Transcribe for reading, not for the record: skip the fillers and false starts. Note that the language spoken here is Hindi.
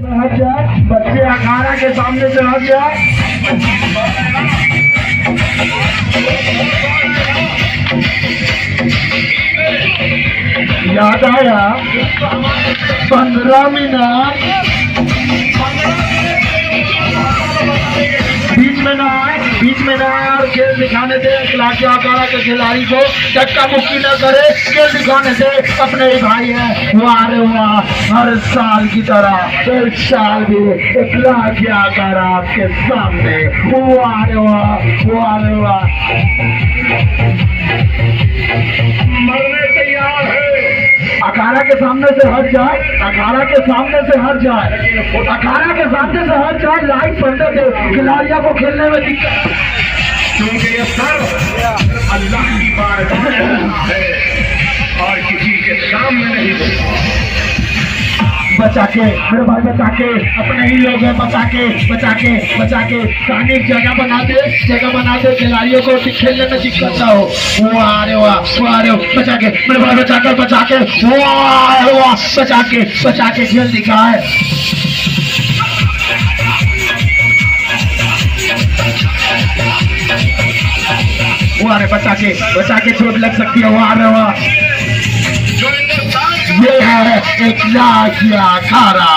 हट जाए, बच्चे अखाड़ा के सामने से हट जाए। याद आया 15 मिनट बीच में ना आए और खेल दिखाने दे। इलाके अखाड़ा के खिलाड़ी को धक्का मुक्की न करे, खेल दिखाने दे। अपने ही भाई है, वाह रे वाह, हर साल की तरह एक साल भी इलाके अखाड़ा आपके सामने, वाह रे वाह, वाह रे वाह। मरने तैयार है। अखाड़ा के सामने से हट जाए, अखाड़ा के सामने से हट जाए, अखाड़ा के सामने से हट जाए। लाइट पढ़ने दे, खिलाड़ियों को खेलने में दिक्कत, क्योंकि ये सर अल्लाह की बारगाह है और किसी के सामने नहीं होता। बचा के मेरे भाई, बचा के, अपने ही लोग हैं, बचा के बचा के बचा के। सानी जगह बना दे, खिलाड़ियों को खेलने में दिक्कत ना हो। वाह रे वाह, वाह रे, बचा के मेरे भाई, बचा के, वाह रे वाह, बचा के खेल दिखाए। वाह रे, बचा के चोट लग सकती है। वाह रे वाह, ये है इलाके अखाड़ा।